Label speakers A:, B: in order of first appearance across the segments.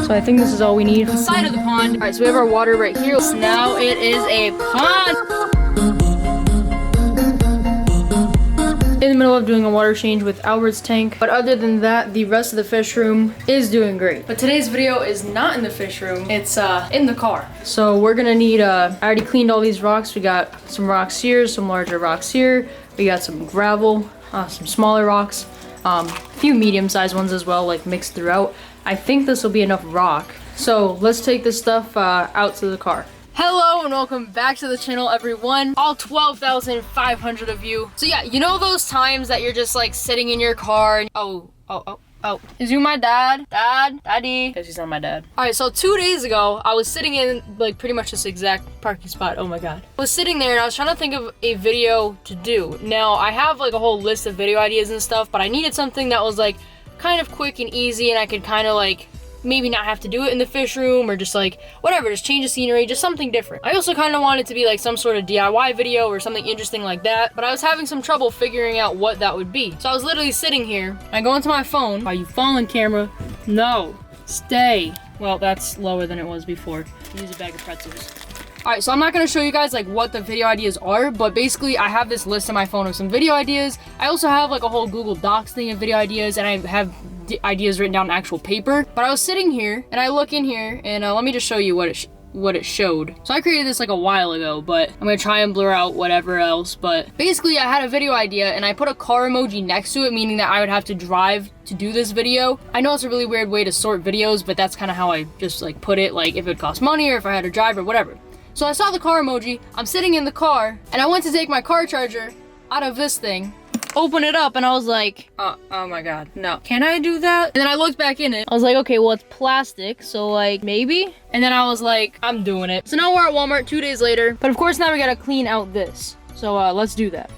A: So I think this is all we need. Side of the pond. All right, so we have our water right here. So now it is a pond. In the middle of doing a water change with Albert's tank. But other than that, the rest of the fish room is doing great. But today's video is not in the fish room. It's in the car. So we're gonna need, I already cleaned all these rocks. We got some rocks here, some larger rocks here. We got some gravel, some smaller rocks, a few medium-sized ones as well, like mixed throughout. I think this will be enough rock. So let's take this stuff out to the car. Hello and welcome back to the channel, everyone. All 12,500 of you. So yeah, you know those times that you're just like sitting in your car and oh. Is you my dad? Daddy? Because he's not my dad. All right, so 2 days ago, I was sitting in like pretty much this exact parking spot. Oh my God. I was sitting there and I was trying to think of a video to do. Now I have like a whole list of video ideas and stuff, but I needed something that was like kind of quick and easy and I could kind of like maybe not have to do it in the fish room or just like whatever, just change the scenery, just something different. I also kind of wanted to be like some sort of DIY video or something interesting like that, but I was having some trouble figuring out what that would be. So I was literally sitting here, I go into my phone. Are you falling, camera? No, stay. Well, that's lower than it was before. Use a bag of pretzels. All right, so I'm not gonna show you guys like what the video ideas are, but basically I have this list on my phone of some video ideas. I also have like a whole Google Docs thing of video ideas, and I have ideas written down on actual paper. But I was sitting here and I look in here and let me just show you what it showed. So I created this like a while ago, but I'm gonna try and blur out whatever else. But basically I had a video idea and I put a car emoji next to it, meaning that I would have to drive to do this video. I know it's a really weird way to sort videos, but that's kind of how I just like put it, like if it cost money or if I had to drive or whatever. So I saw the car emoji, I'm sitting in the car, and I went to take my car charger out of this thing, open it up, and I was like, oh my God, no. Can I do that? And then I looked back in it. I was like, okay, well, it's plastic, so like, maybe? And then I was like, I'm doing it. So now we're at Walmart 2 days later, but of course now we gotta clean out this. So let's do that.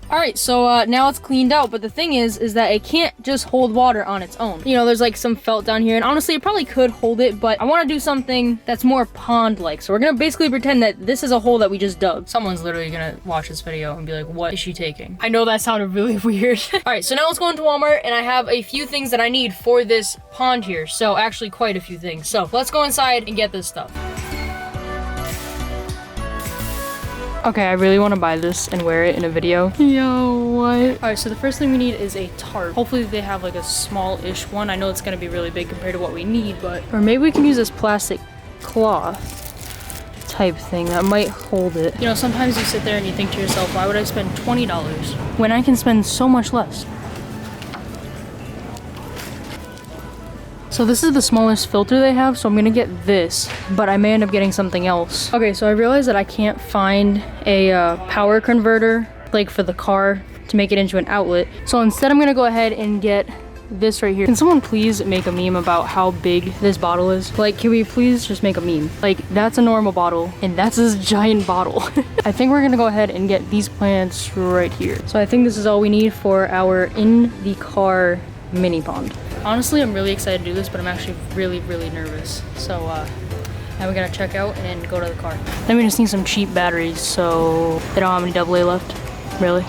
A: All right, so now it's cleaned out, but the thing is that it can't just hold water on its own. You know, there's like some felt down here, and honestly, it probably could hold it, but I want to do something that's more pond-like. So we're gonna basically pretend that this is a hole that we just dug. Someone's literally gonna watch this video and be like, what is she taking? I know that sounded really weird. All right, so now let's go into Walmart, and I have a few things that I need for this pond here. So actually quite a few things. So let's go inside and get this stuff. Okay, I really want to buy this and wear it in a video. Yo, what? All right, so the first thing we need is a tarp. Hopefully they have like a small-ish one. I know it's gonna be really big compared to what we need, but... Or maybe we can use this plastic cloth type thing that might hold it. You know, sometimes you sit there and you think to yourself, why would I spend $20 when I can spend so much less? So this is the smallest filter they have, so I'm gonna get this, but I may end up getting something else. Okay, so I realized that I can't find a power converter, like for the car, to make it into an outlet. So instead I'm gonna go ahead and get this right here. Can someone please make a meme about how big this bottle is? Like, can we please just make a meme? Like, that's a normal bottle, and that's this giant bottle. I think we're gonna go ahead and get these plants right here. So I think this is all we need for our in-the-car mini pond. Honestly, I'm really excited to do this, but I'm actually really nervous. So now we gotta check out and go to the car. Then we just need some cheap batteries, so they don't have any AA left. Really?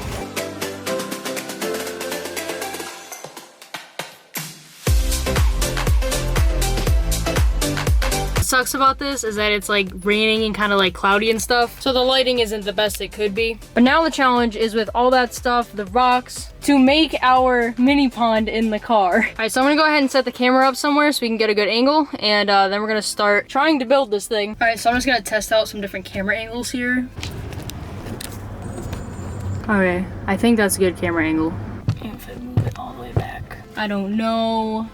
A: What sucks about this is that it's like raining and kind of like cloudy and stuff, so the lighting isn't the best it could be. But now the challenge is with all that stuff, the rocks, to make our mini pond in the car. All right, so I'm gonna go ahead and set the camera up somewhere so we can get a good angle, and then we're gonna start trying to build this thing. All right, so I'm just gonna test out some different camera angles here. Okay, I think that's a good camera angle. If I move it all the way back, I don't know.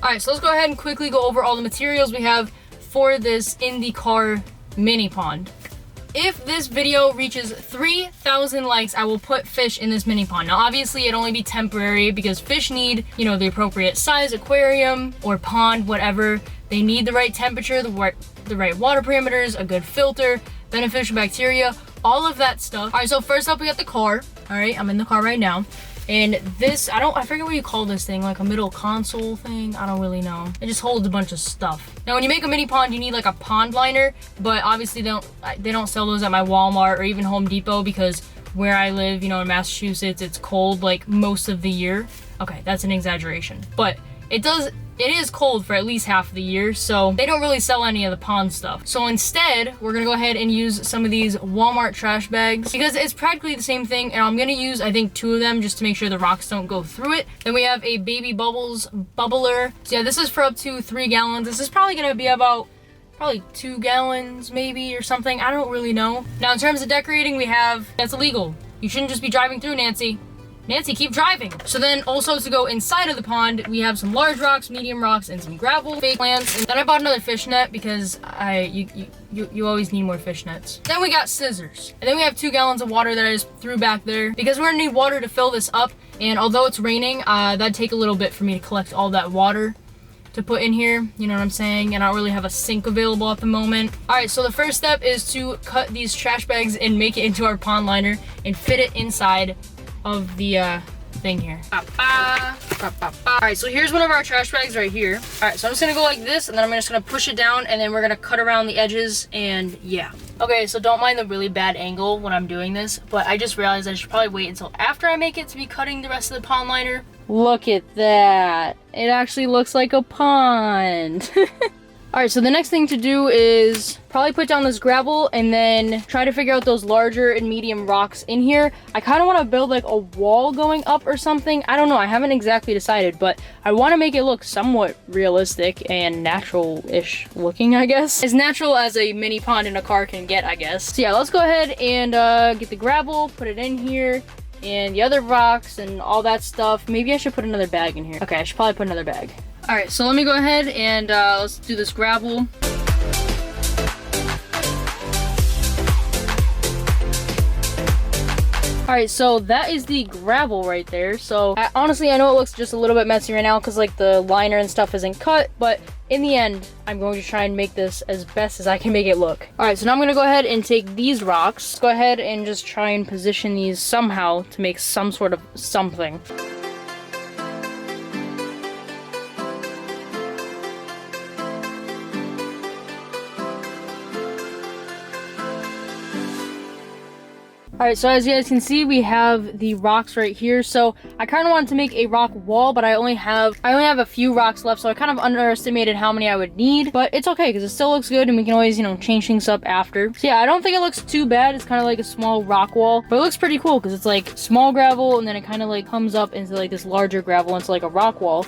A: Alright, so let's go ahead and quickly go over all the materials we have for this in the car mini pond. If this video reaches 3,000 likes, I will put fish in this mini pond. Now obviously it'd only be temporary because fish need, you know, the appropriate size aquarium or pond, whatever. They need the right temperature, the right water parameters, a good filter, beneficial bacteria, all of that stuff. All right, so first up we got the car. All right, I'm in the car right now. And this, I forget what you call this thing, like a middle console thing. I don't really know. It just holds a bunch of stuff. Now, when you make a mini pond, you need like a pond liner, but obviously they don't sell those at my Walmart or even Home Depot because where I live, you know, in Massachusetts, it's cold like most of the year. Okay, that's an exaggeration, but it is cold for at least half of the year, so they don't really sell any of the pond stuff. So instead, we're gonna go ahead and use some of these Walmart trash bags because it's practically the same thing, and I'm gonna use, I think, 2 of them just to make sure the rocks don't go through it. Then we have a Baby Bubbles bubbler. So yeah, this is for up to 3 gallons. This is probably gonna be about probably 2 gallons maybe or something. I don't really know. Now in terms of decorating, we have, that's illegal. You shouldn't just be driving through, Nancy. Nancy, keep driving. So then also to go inside of the pond, we have some large rocks, medium rocks, and some gravel, fake plants. And then I bought another fish net because you always need more fish nets. Then we got scissors. And then we have 2 gallons of water that I just threw back there because we're gonna need water to fill this up. And although it's raining, that'd take a little bit for me to collect all that water to put in here, you know what I'm saying? And I don't really have a sink available at the moment. All right, so the first step is to cut these trash bags and make it into our pond liner and fit it inside of the thing here. All right, so here's one of our trash bags right here. All right, so I'm just gonna go like this, and then I'm just gonna push it down, and then we're gonna cut around the edges, and yeah. Okay, so don't mind the really bad angle when I'm doing this, but I just realized I should probably wait until after I make it to be cutting the rest of the pond liner. Look at that. It actually looks like a pond. All right, so the next thing to do is probably put down this gravel and then try to figure out those larger and medium rocks in here. I kind of want to build like a wall going up or something. I don't know. I haven't exactly decided, but I want to make it look somewhat realistic and natural-ish looking, I guess. As natural as a mini pond in a car can get, I guess. So yeah, let's go ahead and get the gravel, put it in here, and the other rocks and all that stuff. Maybe I should put another bag in here. Okay, I should probably put another bag. All right, so let me go ahead and let's do this gravel. All right, so that is the gravel right there. So honestly, I know it looks just a little bit messy right now because like the liner and stuff isn't cut, but in the end, I'm going to try and make this as best as I can make it look. All right, so now I'm gonna go ahead and take these rocks, go ahead and just try and position these somehow to make some sort of something. All right, so as you guys can see, we have the rocks right here. So I kind of wanted to make a rock wall, but I only have a few rocks left, so I kind of underestimated how many I would need, but it's okay because it still looks good and we can always, you know, change things up after. So yeah, I don't think it looks too bad. It's kind of like a small rock wall, but it looks pretty cool because it's like small gravel and then it kind of like comes up into like this larger gravel into like a rock wall.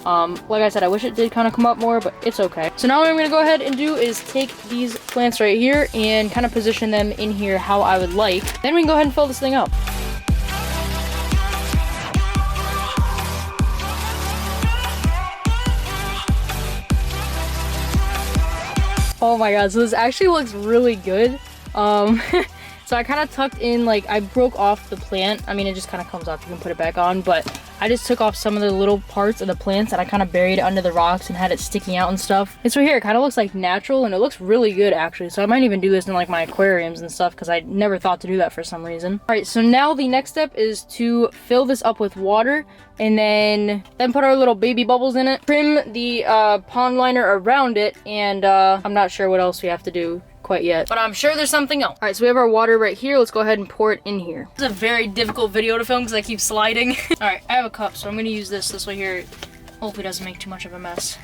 A: Like I said, I wish it did kind of come up more, but it's okay. So now what I'm gonna go ahead and do is take these plants right here and kind of position them in here how I would like. Then we can go ahead and fill this thing up. Oh my god, so this actually looks really good. So I kind of tucked in, like, I broke off the plant. I mean, it just kind of comes off. You can put it back on, but I just took off some of the little parts of the plants and I kind of buried it under the rocks and had it sticking out and stuff. It's right here. It kind of looks like natural and it looks really good, actually. So I might even do this in, like, my aquariums and stuff because I never thought to do that for some reason. All right, so now the next step is to fill this up with water and then put our little baby bubbles in it. Trim the pond liner around it, and I'm not sure what else we have to do quite yet, but I'm sure there's something else. All right, so we have our water right here. Let's go ahead and pour it in here. This is a very difficult video to film because I keep sliding. All right, I have a cup, so I'm gonna use this way here. Hopefully it doesn't make too much of a mess.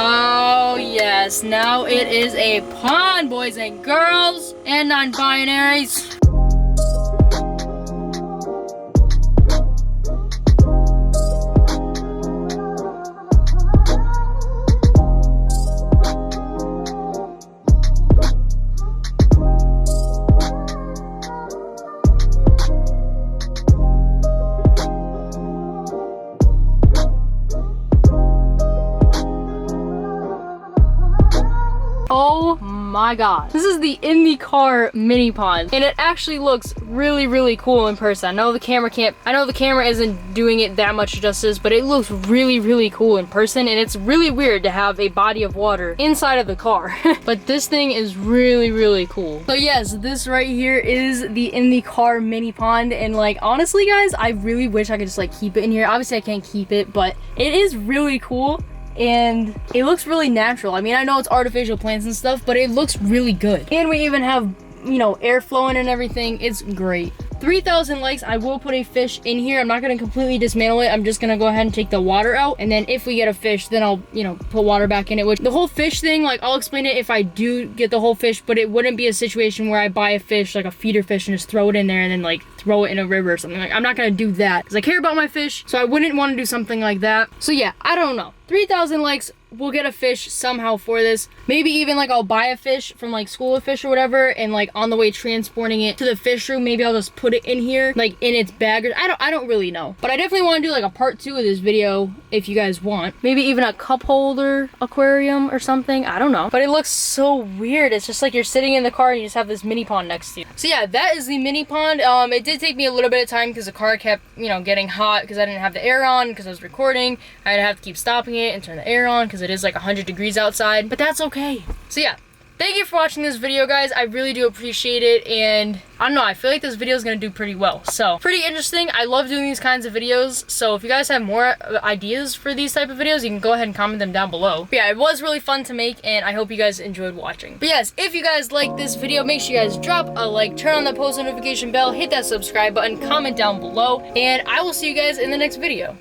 A: Oh yes, now it is a pond, boys and girls, and non-binaries. Oh my my god. This is the in the car mini pond, and it actually looks really, really cool in person. I know the camera isn't doing it that much justice, but it looks really, really cool in person, and it's really weird to have a body of water inside of the car. But this thing is really, really cool. So yes, this right here is the in the car mini pond, and like honestly guys, I really wish I could just like keep it in here. Obviously I can't keep it, but it is really cool. And it looks really natural. I mean, I know it's artificial plants and stuff, but it looks really good. And we even have, you know, air flowing and everything. It's great. 3,000 likes. I will put a fish in here. I'm not going to completely dismantle it. I'm just going to go ahead and take the water out. And then if we get a fish, then I'll, you know, put water back in it. Which the whole fish thing, like I'll explain it if I do get the whole fish, but it wouldn't be a situation where I buy a fish, like a feeder fish, and just throw it in there and then like throw it in a river or something. Like I'm not going to do that because I care about my fish. So I wouldn't want to do something like that. So yeah, I don't know. 3,000 likes, we'll get a fish somehow for this. Maybe even like I'll buy a fish from like School of Fish or whatever, and like on the way transporting it to the fish room, maybe I'll just put it in here, like in its bag. Or I don't really know. But I definitely want to do like a part 2 of this video if you guys want. Maybe even a cup holder aquarium or something. I don't know. But it looks so weird. It's just like you're sitting in the car and you just have this mini pond next to you. So yeah, that is the mini pond. It did take me a little bit of time because the car kept, you know, getting hot because I didn't have the air on because I was recording. I'd have to keep stopping it and turn the air on because it is like 100 degrees outside, but that's okay. So yeah, thank you for watching this video, guys. I really do appreciate it, and I don't know, I feel like this video is gonna do pretty well. So pretty interesting. I love doing these kinds of videos, so if you guys have more ideas for these type of videos, you can go ahead and comment them down below. But yeah, it was really fun to make, and I hope you guys enjoyed watching. But yes, if you guys like this video, make sure you guys drop a like, turn on the post notification bell, hit that subscribe button, comment down below, and I will see you guys in the next video.